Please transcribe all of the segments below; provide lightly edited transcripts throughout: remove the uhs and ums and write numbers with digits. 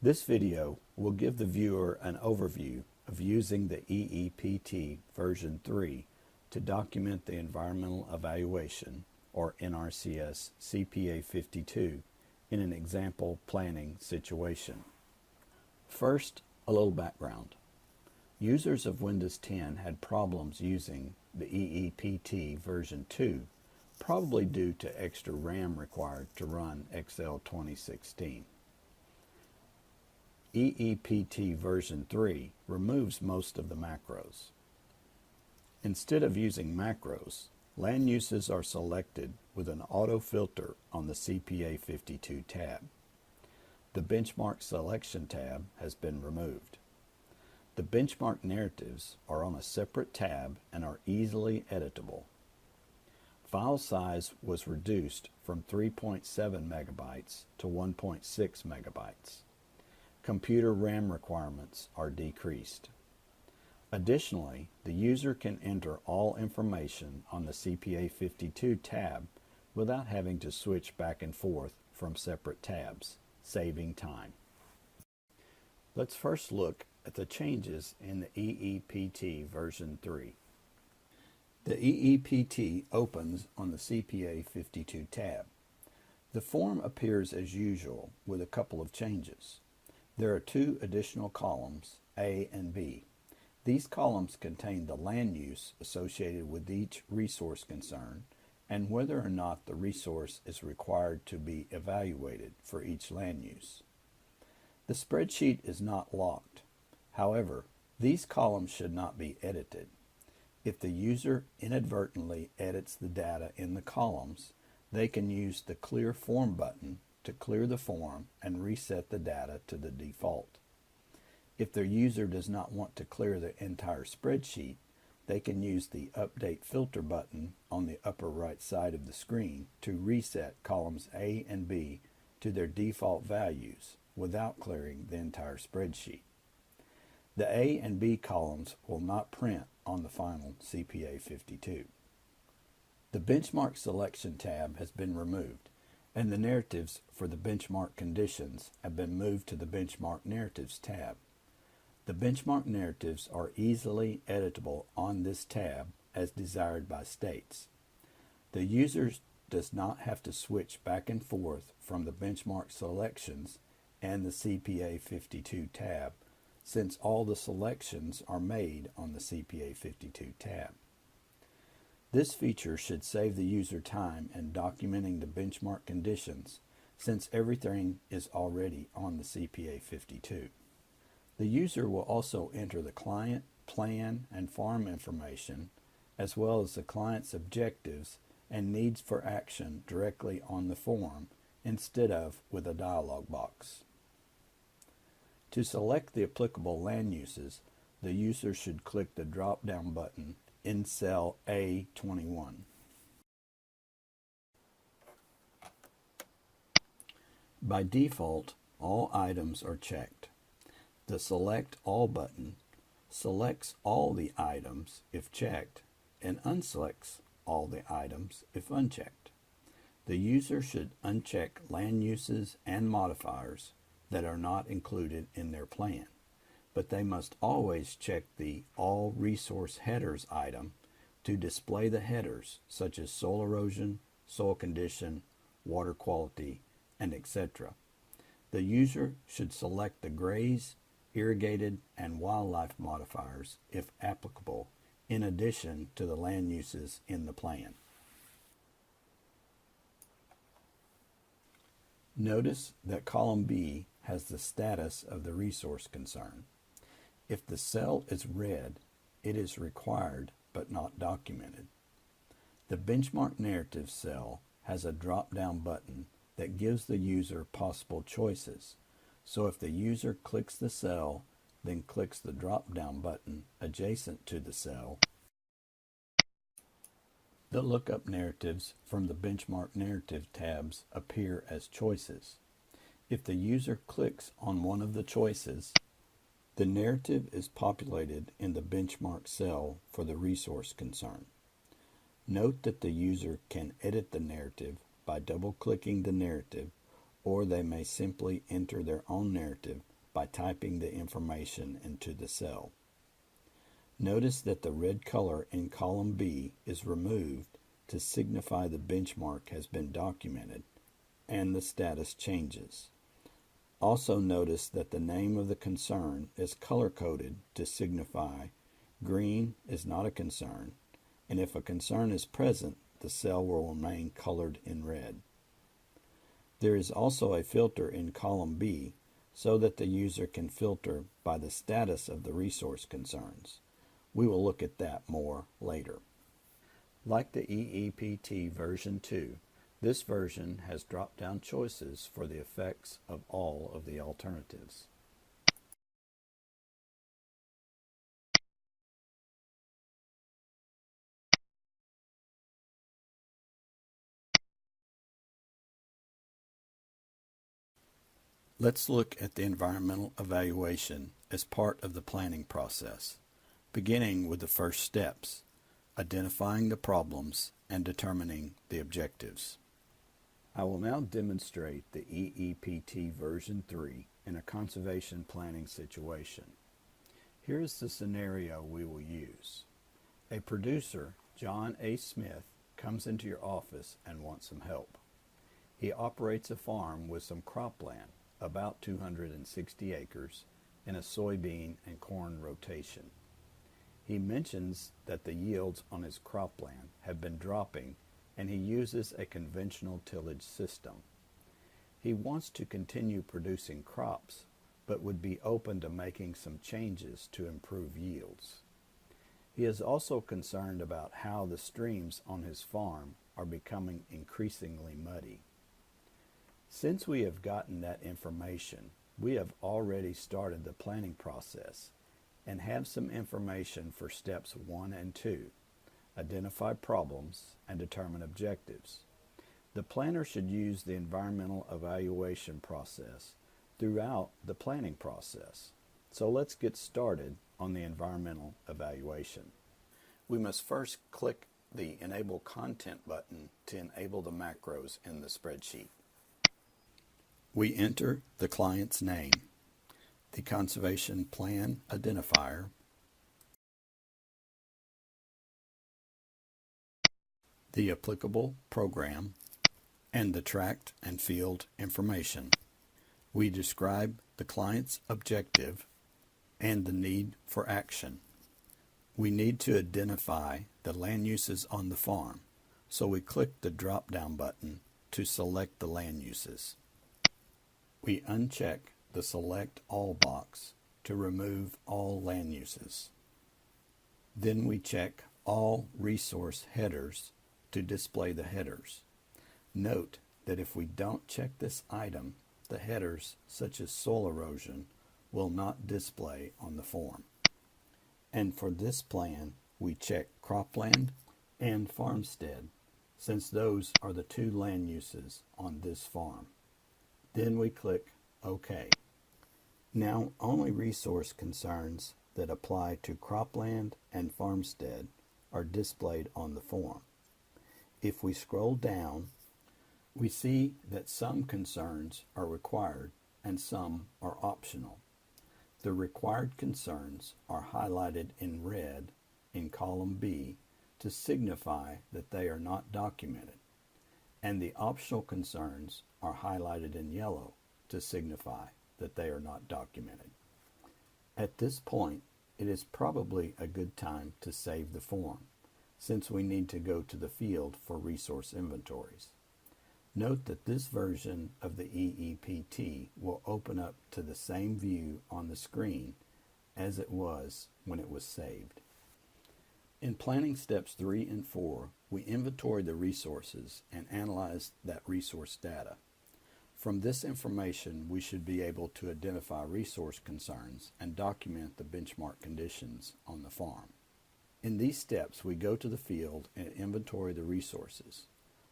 This video will give the viewer an overview of using the EEPT version 3 to document the environmental evaluation, or NRCS CPA 52, in an example planning situation. First, a little background. Users of Windows 10 had problems using the EEPT version 2, probably due to extra RAM required to run Excel 2016. EEPT version 3 removes most of the macros. Instead of using macros, land uses are selected with an auto filter on the CPA 52 tab. The benchmark selection tab has been removed. The benchmark narratives are on a separate tab and are easily editable. File size was reduced from 3.7 megabytes to 1.6 megabytes. Computer RAM requirements are decreased. Additionally, the user can enter all information on the CPA 52 tab without having to switch back and forth from separate tabs, saving time. Let's first look at the changes in the EEPT version 3. The EEPT opens on the CPA 52 tab. The form appears as usual with a couple of changes. There are two additional columns, A and B. These columns contain the land use associated with each resource concern and whether or not the resource is required to be evaluated for each land use. The spreadsheet is not locked. However, these columns should not be edited. If the user inadvertently edits the data in the columns, they can use the Clear Form button to clear the form and reset the data to the default. If their user does not want to clear the entire spreadsheet, they can use the Update Filter button on the upper right side of the screen to reset columns A and B to their default values without clearing the entire spreadsheet. The A and B columns will not print on the final CPA 52. The Benchmark Selection tab has been removed, and the narratives for the benchmark conditions have been moved to the Benchmark Narratives tab. The benchmark narratives are easily editable on this tab as desired by states. The user does not have to switch back and forth from the benchmark selections and the CPA 52 tab, since all the selections are made on the CPA 52 tab. This feature should save the user time in documenting the benchmark conditions, since everything is already on the CPA 52. The user will also enter the client, plan, and farm information, as well as the client's objectives and needs for action directly on the form instead of with a dialog box. To select the applicable land uses, the user should click the drop-down button in cell A21. By default, all items are checked. The Select All button selects all the items if checked and unselects all the items if unchecked. The user should uncheck land uses and modifiers that are not included in their plan, but they must always check the All Resource Headers item to display the headers such as soil erosion, soil condition, water quality, and etc. The user should select the graze, irrigated, and wildlife modifiers if applicable, in addition to the land uses in the plan. Notice that column B has the status of the resource concern. If the cell is red, it is required but not documented. The benchmark narrative cell has a drop-down button that gives the user possible choices. So if the user clicks the cell, then clicks the drop-down button adjacent to the cell, the lookup narratives from the Benchmark Narrative tabs appear as choices. If the user clicks on one of the choices, the narrative is populated in the benchmark cell for the resource concern. Note that the user can edit the narrative by double-clicking the narrative or they may simply enter their own narrative by typing the information into the cell. Notice that the red color in column B is removed to signify the benchmark has been documented and the status changes. Also notice that the name of the concern is color-coded to signify green is not a concern, and if a concern is present, the cell will remain colored in red. There is also a filter in column B so that the user can filter by the status of the resource concerns. We will look at that more later. Like the EEPT version 2, this version has drop-down choices for the effects of all of the alternatives. Let's look at the environmental evaluation as part of the planning process, beginning with the first steps, identifying the problems and determining the objectives. I will now demonstrate the EEPT version 3 in a conservation planning situation. Here is the scenario we will use. A producer, John A. Smith, comes into your office and wants some help. He operates a farm with some cropland, about 260 acres, in a soybean and corn rotation. He mentions that the yields on his cropland have been dropping and he uses a conventional tillage system. He wants to continue producing crops, but would be open to making some changes to improve yields. He is also concerned about how the streams on his farm are becoming increasingly muddy. Since we have gotten that information, we have already started the planning process and have some information for steps 1 and 2, identify problems and determine objectives. The planner should use the environmental evaluation process throughout the planning process. So let's get started on the environmental evaluation. We must first click the Enable Content button to enable the macros in the spreadsheet. We enter the client's name, the conservation plan identifier, the applicable program, and the tract and field information. We describe the client's objective and the need for action. We need to identify the land uses on the farm, so we click the drop-down button to select the land uses. We uncheck the Select All box to remove all land uses. Then we check All Resource Headers to display the headers. Note that if we don't check this item, the headers, such as soil erosion, will not display on the form. And for this plan, we check cropland and farmstead, since those are the two land uses on this farm. Then we click OK. Now only resource concerns that apply to cropland and farmstead are displayed on the form. If we scroll down, we see that some concerns are required and some are optional. The required concerns are highlighted in red in column B to signify that they are not documented, and the optional concerns are highlighted in yellow to signify that they are not documented. At this point, it is probably a good time to save the form, since we need to go to the field for resource inventories. Note that this version of the EEPT will open up to the same view on the screen as it was when it was saved. In planning steps 3 and 4, we inventory the resources and analyze that resource data. From this information, we should be able to identify resource concerns and document the benchmark conditions on the farm. In these steps, we go to the field and inventory the resources.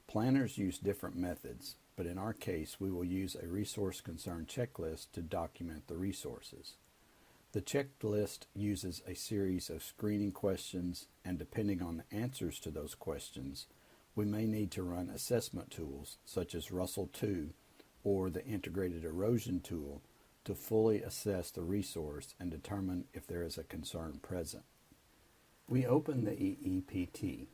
Planners use different methods, but in our case, we will use a resource concern checklist to document the resources. The checklist uses a series of screening questions, and depending on the answers to those questions, we may need to run assessment tools such as Russell 2 or the integrated erosion tool to fully assess the resource and determine if there is a concern present. We open the EEPT.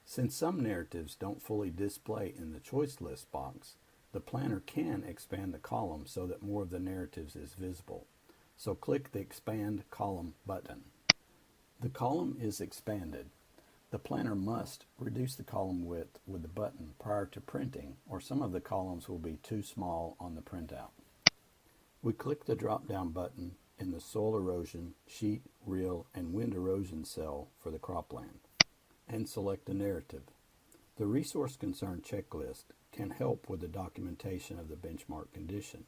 Since some narratives don't fully display in the choice list box, the planner can expand the column so that more of the narratives is visible. So click the Expand Column button. The column is expanded. The planner must reduce the column width with the button prior to printing, or some of the columns will be too small on the printout. We click the drop-down button in the Soil Erosion, Sheet, Reel, and Wind Erosion cell for the cropland, and select a narrative. The Resource Concern checklist can help with the documentation of the benchmark condition.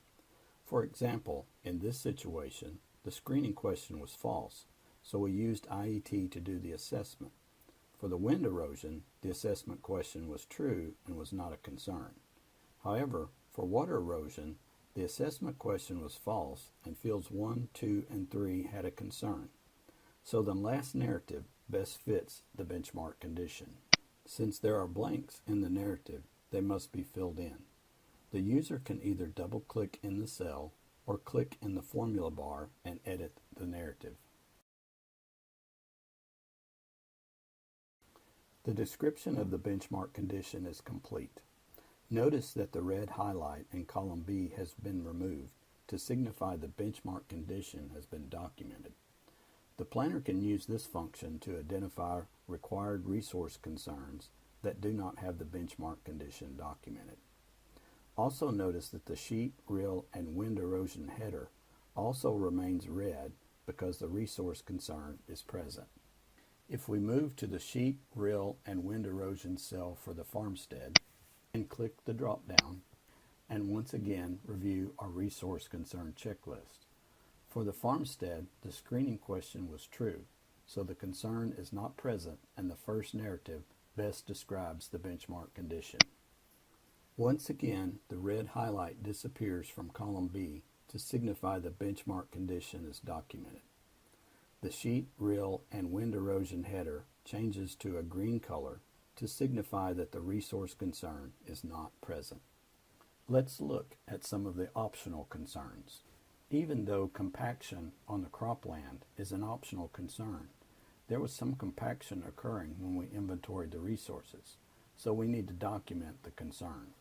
For example, in this situation, the screening question was false, so we used IET to do the assessment. For the wind erosion, the assessment question was true and was not a concern. However, for water erosion, the assessment question was false and fields 1, 2, and 3 had a concern. So the last narrative best fits the benchmark condition. Since there are blanks in the narrative, they must be filled in. The user can either double-click in the cell or click in the formula bar and edit the narrative. The description of the benchmark condition is complete. Notice that the red highlight in column B has been removed to signify the benchmark condition has been documented. The planner can use this function to identify required resource concerns that do not have the benchmark condition documented. Also notice that the sheet, reel, and wind erosion header also remains red because the resource concern is present. If we move to the sheet, reel, and wind erosion cell for the farmstead and click the drop-down, and once again review our resource concern checklist. For the farmstead, the screening question was true, so the concern is not present and the first narrative best describes the benchmark condition. Once again, the red highlight disappears from column B to signify the benchmark condition is documented. The sheet, reel, and wind erosion header changes to a green color to signify that the resource concern is not present. Let's look at some of the optional concerns. Even though compaction on the cropland is an optional concern, there was some compaction occurring when we inventoried the resources, so we need to document the concern.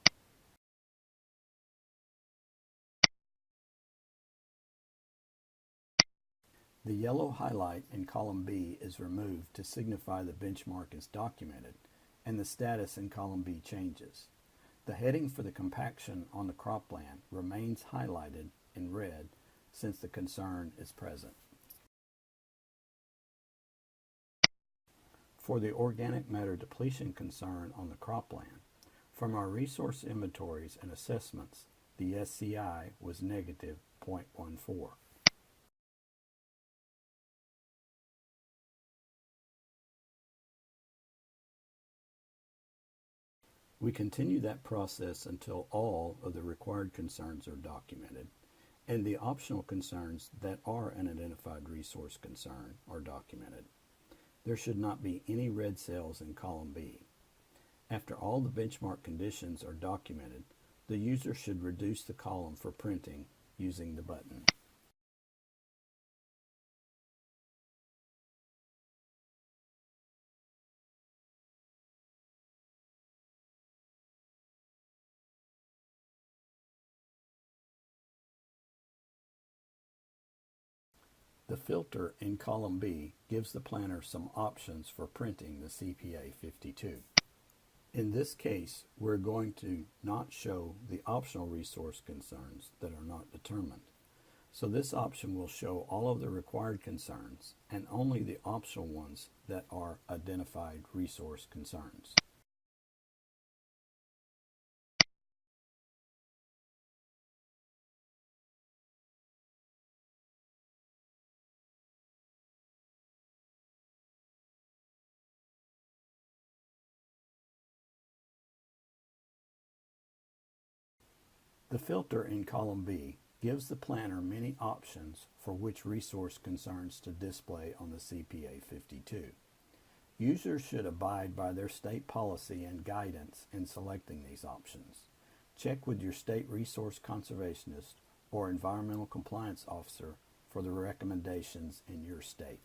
The yellow highlight in column B is removed to signify the benchmark is documented, and the status in column B changes. The heading for the compaction on the cropland remains highlighted in red since the concern is present. For the organic matter depletion concern on the cropland, from our resource inventories and assessments, the SCI was negative 0.14. We continue that process until all of the required concerns are documented, and the optional concerns that are an identified resource concern are documented. There should not be any red cells in column B. After all the benchmark conditions are documented, the user should reduce the column for printing using the button. The filter in column B gives the planner some options for printing the CPA 52. In this case, we're going to not show the optional resource concerns that are not determined. So this option will show all of the required concerns and only the optional ones that are identified resource concerns. The filter in column B gives the planner many options for which resource concerns to display on the CPA 52. Users should abide by their state policy and guidance in selecting these options. Check with your state resource conservationist or environmental compliance officer for the recommendations in your state.